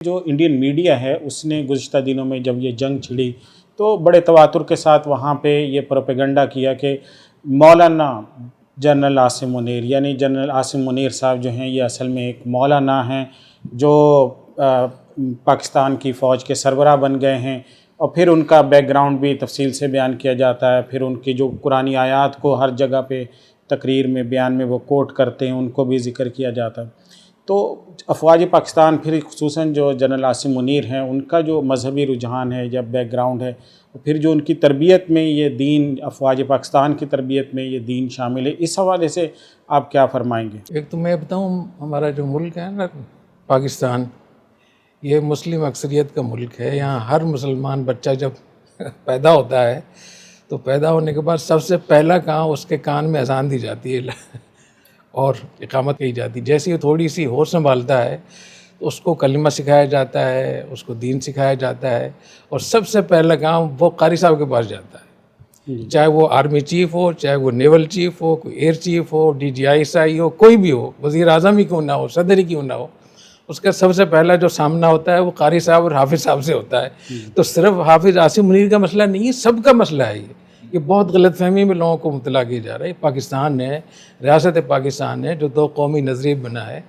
جو Indian media ہے اس نے گزشتہ دنوں میں جب یہ جنگ چھڑی تو بڑے تواتر کے ساتھ وہاں پہ یہ پروپیگنڈا کیا کہ مولانا جنرل عاصم منیر یعنی جنرل عاصم منیر صاحب جو ہیں یہ اصل میں ایک مولانا ہیں جو پاکستان کی فوج کے سربراہ بن گئے ہیں، اور پھر ان کا بیک گراؤنڈ بھی تفصیل سے بیان کیا جاتا ہے، پھر ان کی جو قرآنی آیات کو ہر جگہ پہ تقریر میں بیان میں وہ کوٹ کرتے ہیں ان کو بھی ذکر کیا جاتا ہے۔ تو افواج پاکستان پھر خصوصاً جو جنرل عاصم منیر ہیں ان کا جو مذہبی رجحان ہے یا بیک گراؤنڈ ہے، پھر جو ان کی تربیت میں یہ دین، افواج پاکستان کی تربیت میں یہ دین شامل ہے، اس حوالے سے آپ کیا فرمائیں گے؟ ایک تو میں بتاؤں، ہمارا جو ملک ہے نا پاکستان، یہ مسلم اکثریت کا ملک ہے۔ یہاں ہر مسلمان بچہ جب پیدا ہوتا ہے تو پیدا ہونے کے بعد سب سے پہلا کام اس کے کان میں اذان دی جاتی ہے اور اقامت کی جاتی ہے۔ جیسے ہی تھوڑی سی ہوش سنبھالتا ہے تو اس کو کلمہ سکھایا جاتا ہے، اس کو دین سکھایا جاتا ہے، اور سب سے پہلا کام وہ قاری صاحب کے پاس جاتا ہے، چاہے وہ آرمی چیف ہو، چاہے وہ نیول چیف ہو، کوئی ایئر چیف ہو، DGI ہو، کوئی بھی ہو، وزیر اعظم ہی کیوں نہ ہو، صدر ہی کیوں نہ ہو، اس کا سب سے پہلا جو سامنا ہوتا ہے وہ قاری صاحب اور حافظ صاحب سے ہوتا ہے۔ تو صرف حافظ عاصم منیر کا مسئلہ نہیں ہے، سب کا مسئلہ ہے۔ یہ بہت غلط فہمی میں لوگوں کو مبتلا کیا جا رہا ہے۔ پاکستان نے، ریاست پاکستان نے جو دو قومی نظریہ بنا ہے،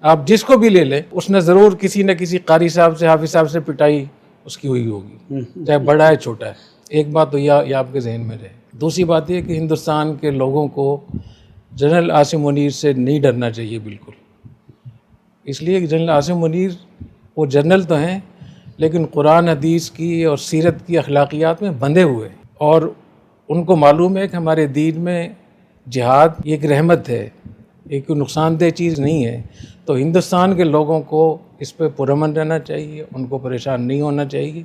آپ جس کو بھی لے لیں اس نے ضرور کسی نہ کسی قاری صاحب سے، حافظ صاحب سے پٹائی اس کی ہوئی ہوگی، چاہے بڑا ہے چھوٹا ہے۔ ایک بات تو یہ آپ کے ذہن میں رہے۔ دوسری بات یہ کہ ہندوستان کے لوگوں کو جنرل عاصم منیر سے نہیں ڈرنا چاہیے بالکل، اس لیے کہ جنرل عاصم منیر وہ جنرل تو ہیں لیکن قرآن حدیث کی اور سیرت کی اخلاقیات میں بندھے ہوئے ہیں، اور ان کو معلوم ہے کہ ہمارے دین میں جہاد ایک رحمت ہے، ایک نقصان دہ چیز نہیں ہے۔ تو ہندوستان کے لوگوں کو اس پہ پرامن رہنا چاہیے، ان کو پریشان نہیں ہونا چاہیے۔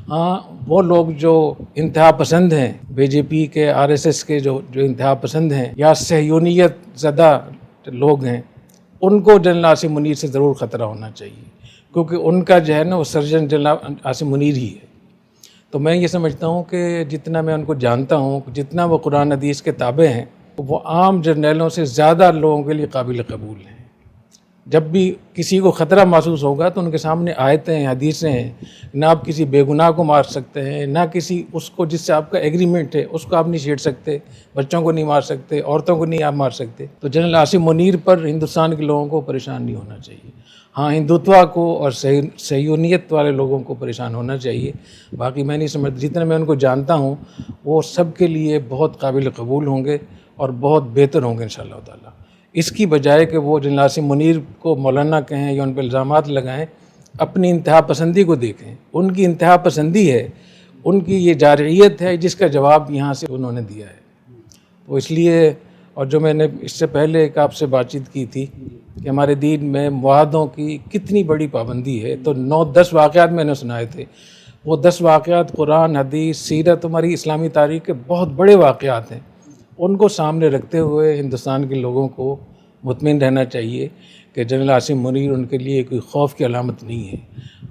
ہاں، وہ لوگ جو انتہا پسند ہیں، BJP کے، RSS کے جو انتہا پسند ہیں یا صہیونیت زدہ لوگ ہیں، ان کو جنرل عاصم منیر سے ضرور خطرہ ہونا چاہیے، کیونکہ ان کا جو ہے نا وہ سرجن جنرل عاصم منیر ہی ہے۔ تو میں یہ سمجھتا ہوں کہ جتنا میں ان کو جانتا ہوں، جتنا وہ قرآن حدیث کے تابع ہیں، وہ عام جرنیلوں سے زیادہ لوگوں کے لیے قابل قبول ہیں۔ جب بھی کسی کو خطرہ محسوس ہوگا تو ان کے سامنے آیتیں ہیں، حدیثیں ہیں، نہ آپ کسی بے گناہ کو مار سکتے ہیں، نہ کسی اس کو جس سے آپ کا ایگریمنٹ ہے اس کو آپ نہیں چھیڑ سکتے، بچوں کو نہیں مار سکتے، عورتوں کو نہیں آپ مار سکتے۔ تو جنرل عاصم منیر پر ہندوستان کے لوگوں کو پریشان نہیں ہونا چاہیے۔ ہاں، ہندوتوا کو اور صہیونیت والے لوگوں کو پریشان ہونا چاہیے۔ باقی میں نہیں سمجھتا، جتنا میں ان کو جانتا ہوں وہ سب کے لیے بہت قابل قبول ہوں گے اور بہت بہتر ہوں گے انشاءاللہ تعالیٰ۔ اس کی بجائے کہ وہ جنرل عاصم منیر کو مولانا کہیں یا ان پہ الزامات لگائیں، اپنی انتہا پسندی کو دیکھیں۔ ان کی انتہا پسندی ہے، ان کی یہ جارحیت ہے جس کا جواب یہاں سے انہوں نے دیا ہے۔ تو اس لیے، اور جو میں نے اس سے پہلے ایک آپ سے بات چیت کی تھی کہ ہمارے دین میں معاہدوں کی کتنی بڑی پابندی ہے، تو 9-10 واقعات میں نے سنائے تھے۔ وہ 10 واقعات قرآن، حدیث، سیرت، ہماری اسلامی تاریخ کے بہت بڑے واقعات ہیں۔ ان کو سامنے رکھتے ہوئے ہندوستان کے لوگوں کو مطمئن رہنا چاہیے کہ جنرل عاصم منیر ان کے لیے کوئی خوف کی علامت نہیں ہے۔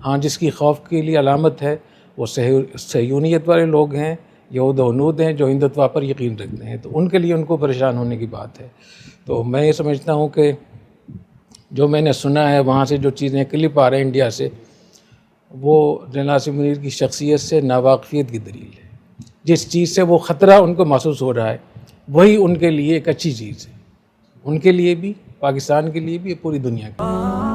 ہاں، جس کی خوف کے لیے علامت ہے وہ صہیونیت والے لوگ ہیں، یہود و ہنود ہیں جو ہندوتوا پر یقین رکھتے ہیں، تو ان کے لیے ان کو پریشان ہونے کی بات ہے۔ تو میں یہ سمجھتا ہوں کہ جو میں نے سنا ہے وہاں سے جو چیزیں کلپ آ رہے ہیں انڈیا سے، وہ جنرل عاصم منیر کی شخصیت سے ناواقفیت کی دلیل ہے۔ جس چیز سے وہ خطرہ ان کو محسوس ہو رہا ہے وہی ان کے لیے ایک اچھی چیز ہے، ان کے لیے بھی، پاکستان کے لیے بھی، پوری دنیا کے لیے۔